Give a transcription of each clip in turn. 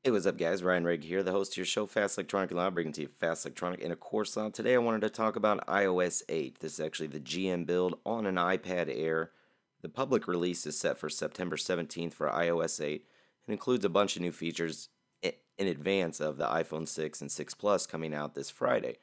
Hey, what's up, guys? Ryan Rigg here, the host of your show, Fast Electronic and Loud, bringing to you Fast Electronic in a course loud. Today, I wanted to talk about iOS 8. This is actually the GM build on an iPad Air. The public release is set for September 17th for iOS 8. It includes a bunch of new features in advance of the iPhone 6 and 6 Plus coming out this Friday.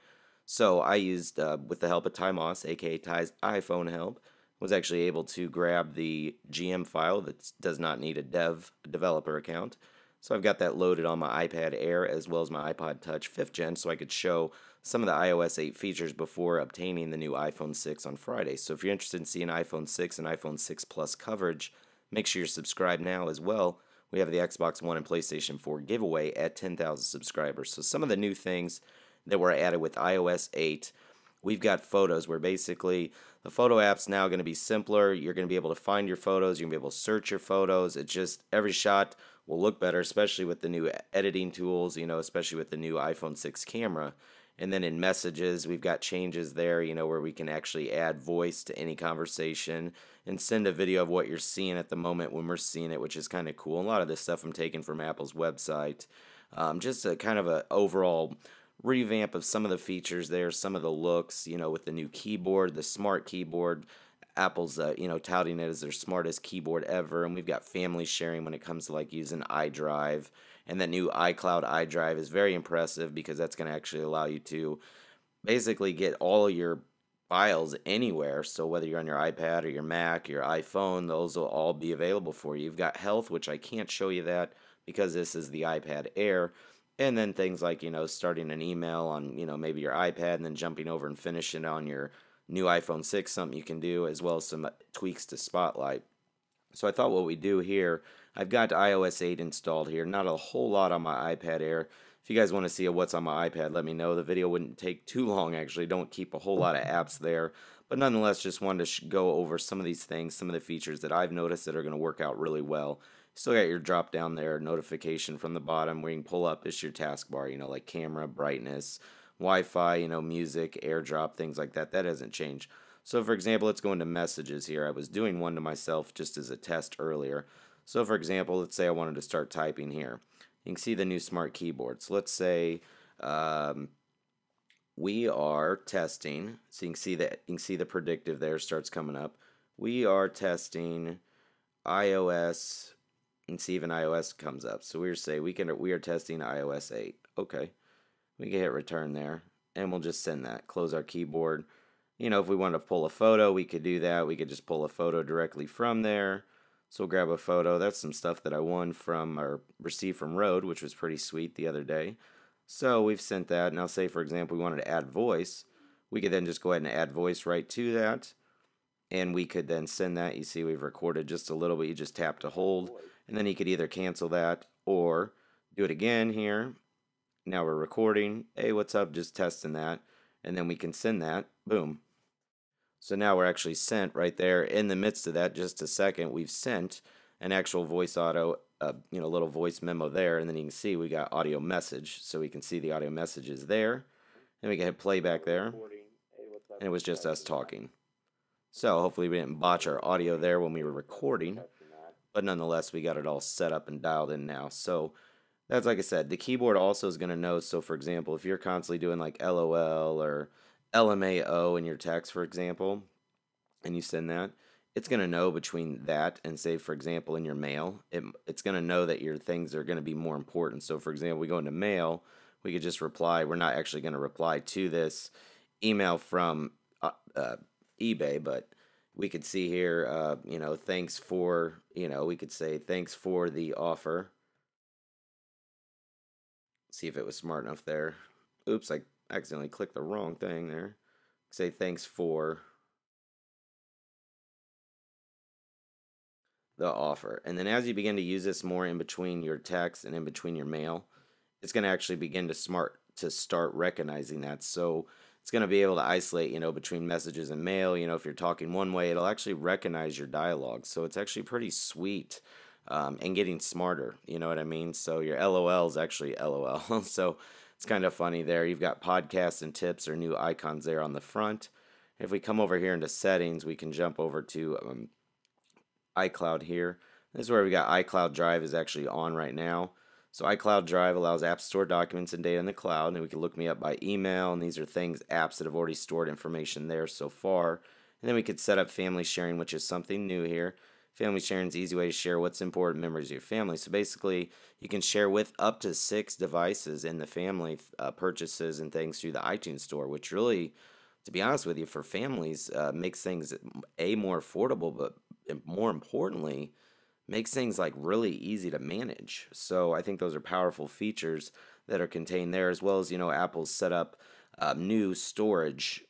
So, I used, with the help of Ty Moss, aka Ty's iPhone help, was actually able to grab the GM file that does not need a developer account. So I've got that loaded on my iPad Air as well as my iPod Touch 5th Gen so I could show some of the iOS 8 features before obtaining the new iPhone 6 on Friday. So if you're interested in seeing iPhone 6 and iPhone 6 Plus coverage, make sure you're subscribed now as well. We have the Xbox One and PlayStation 4 giveaway at 10,000 subscribers. So some of the new things that were added with iOS 8, we've got photos where basically the photo app's now going to be simpler. You're going to be able to find your photos. You're going to be able to search your photos. It's just every shot will look better, especially with the new editing tools, especially with the new iPhone 6 camera. And then in messages, we've got changes there, where we can actually add voice to any conversation and send a video of what you're seeing at the moment when we're seeing it, which is kind of cool. And a lot of this stuff I'm taking from Apple's website. Just a kind of a overall revamp of some of the features there, some of the looks, with the new keyboard, the smart keyboard. Apple's, touting it as their smartest keyboard ever, and we've got family sharing when it comes to like using iDrive, and that new iCloud iDrive is very impressive because that's going to actually allow you to basically get all of your files anywhere. So whether you're on your iPad or your Mac, your iPhone, those will all be available for you. You've got health, which I can't show you that because this is the iPad Air. And then things like, starting an email on, maybe your iPad and then jumping over and finishing on your new iPhone 6, something you can do, as well as some tweaks to Spotlight. So I thought what we do here, I've got iOS 8 installed here, not a whole lot on my iPad Air. If you guys want to see what's on my iPad, let me know. The video wouldn't take too long, actually. Don't keep a whole lot of apps there. But nonetheless, just wanted to go over some of these things, some of the features that I've noticed that are going to work out really well. Still got your drop down there, notification from the bottom where you can pull up is your taskbar, like camera, brightness, Wi-Fi, music, AirDrop, things like that. That hasn't changed. So for example, let's go into messages here. I was doing one to myself just as a test earlier. So for example, let's say I wanted to start typing here. You can see the new smart keyboard. So let's say we are testing. So you can see the predictive there starts coming up. We are testing iOS, and see even iOS comes up. So we say we are testing iOS 8. Okay. We can hit return there, and we'll just send that. Close our keyboard. If we want to pull a photo, we could do that. We could just pull a photo directly from there. So we'll grab a photo. That's some stuff that I won from or received from Rode, which was pretty sweet the other day. So we've sent that. Now say, for example, we wanted to add voice. We could then just go ahead and add voice right to that. And we could then send that. You see we've recorded just a little bit. You just tap to hold. And then you could either cancel that or do it again here. Now we're recording. Hey, what's up? Just testing that. And then we can send that. Boom. So now we're actually sent right there in the midst of that. Just a second, we've sent an actual voice auto, little voice memo there. And then you can see we got audio message. So we can see the audio messages there. And we can hit playback there. And it was just us talking. So hopefully we didn't botch our audio there when we were recording. But nonetheless, we got it all set up and dialed in now. So that's like I said, the keyboard also is going to know. So for example, if you're constantly doing like LOL or LMAO in your text, for example, and you send that, it's going to know between that and say, for example, in your mail, it's going to know that your things are going to be more important. So for example, we go into mail, we could just reply. We're not actually going to reply to this email from eBay, but we could see here, thanks for, we could say thanks for the offer. See if it was smart enough there. Oops, I accidentally clicked the wrong thing there. Say thanks for the offer. And then as you begin to use this more in between your text and in between your mail, it's going to actually begin to start recognizing that. So it's going to be able to isolate, between messages and mail. If you're talking one way, it'll actually recognize your dialogue. So it's actually pretty sweet. And getting smarter, you know what I mean? So your LOL is actually LOL. So it's kind of funny there. You've got podcasts and tips or new icons there on the front. If we come over here into settings, we can jump over to iCloud here. This is where we got iCloud Drive is actually on right now. So iCloud Drive allows apps to store documents and data in the cloud, and we can look me up by email, and these are things, apps that have already stored information there so far. And then we could set up family sharing, which is something new here. Family sharing is an easy way to share what's important memories of your family. So basically, you can share with up to 6 devices in the family purchases and things through the iTunes store, which really, to be honest with you, for families, makes things more affordable, but more importantly, makes things like really easy to manage. So I think those are powerful features that are contained there, as well as Apple's set up new storage,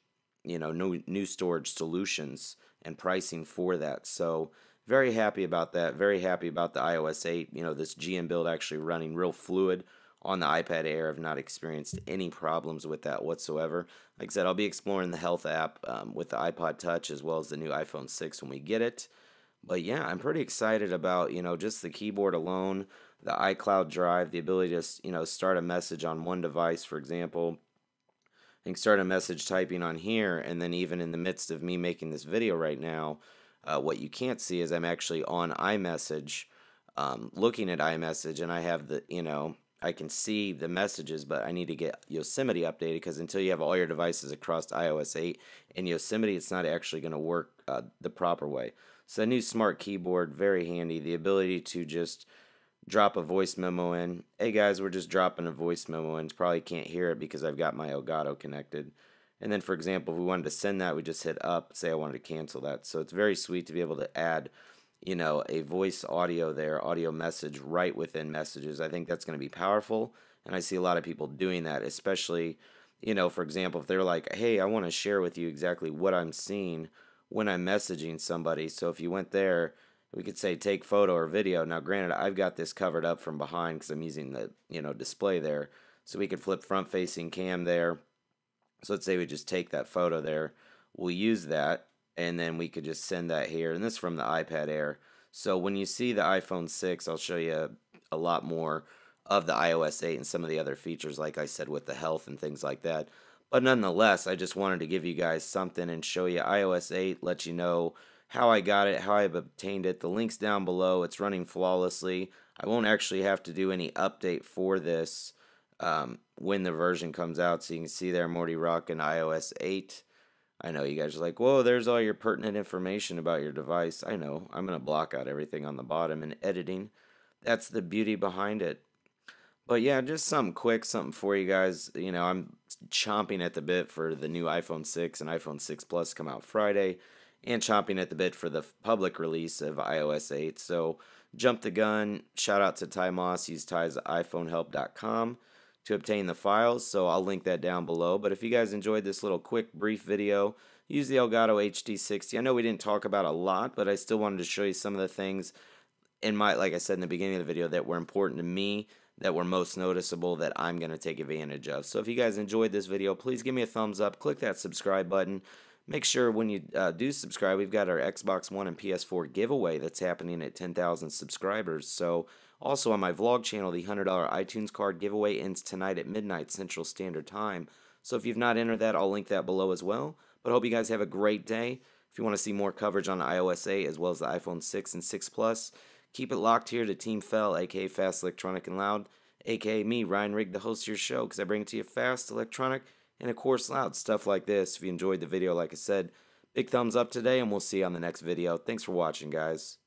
new storage solutions and pricing for that. So very happy about that. Very happy about the iOS 8. This GM build actually running real fluid on the iPad Air. I've not experienced any problems with that whatsoever. Like I said, I'll be exploring the Health app with the iPod Touch as well as the new iPhone 6 when we get it. But yeah, I'm pretty excited about, just the keyboard alone, the iCloud Drive, the ability to, start a message on one device, for example, and start a message typing on here, and then even in the midst of me making this video right now, what you can't see is I'm actually on iMessage, looking at iMessage, and I have I can see the messages, but I need to get Yosemite updated because until you have all your devices across iOS 8 in Yosemite, it's not actually going to work the proper way. So, a new smart keyboard, very handy. The ability to just drop a voice memo in. Hey guys, we're just dropping a voice memo in. Probably can't hear it because I've got my Elgato connected. And then, for example, if we wanted to send that, we just hit up, say I wanted to cancel that. So, it's very sweet to be able to add a voice audio there, audio message right within messages. I think that's going to be powerful, and I see a lot of people doing that, especially, for example, if they're like, hey, I want to share with you exactly what I'm seeing when I'm messaging somebody. So if you went there, we could say take photo or video. Now, granted, I've got this covered up from behind because I'm using the, display there. So we could flip front-facing cam there. So let's say we just take that photo there. We'll use that, and then we could just send that here. And this is from the iPad Air. So when you see the iPhone 6, I'll show you a lot more of the iOS 8 and some of the other features, like I said, with the health and things like that. But nonetheless, I just wanted to give you guys something and show you iOS 8, let you know how I got it, how I've obtained it. The link's down below. It's running flawlessly. I won't actually have to do any update for this when the version comes out. So you can see there I'm already rocking iOS 8. I know you guys are like, whoa, there's all your pertinent information about your device. I know. I'm going to block out everything on the bottom in editing. That's the beauty behind it. But yeah, just something quick, something for you guys. I'm chomping at the bit for the new iPhone 6 and iPhone 6 Plus come out Friday, and chomping at the bit for the public release of iOS 8. So jump the gun. Shout out to Ty Moss. Use Ty's iPhonehelp.com to obtain the files. So I'll link that down below. But if you guys enjoyed this little quick, brief video, use the Elgato HD60. I know we didn't talk about a lot, but I still wanted to show you some of the things like I said in the beginning of the video, that were important to me, that were most noticeable, that I'm going to take advantage of. So if you guys enjoyed this video, please give me a thumbs up, click that subscribe button. Make sure when you do subscribe, we've got our Xbox One and PS4 giveaway that's happening at 10,000 subscribers. So also on my vlog channel, the $100 iTunes card giveaway ends tonight at midnight Central Standard Time. So if you've not entered that, I'll link that below as well. But I hope you guys have a great day. If you want to see more coverage on iOS 8 as well as the iPhone 6 and 6 Plus, keep it locked here to Team Fell, aka Fast Electronic and Loud, aka me, Ryan Rigg, the host of your show, because I bring it to you fast, electronic, and of course loud, stuff like this. If you enjoyed the video, like I said, big thumbs up today, and we'll see you on the next video. Thanks for watching, guys.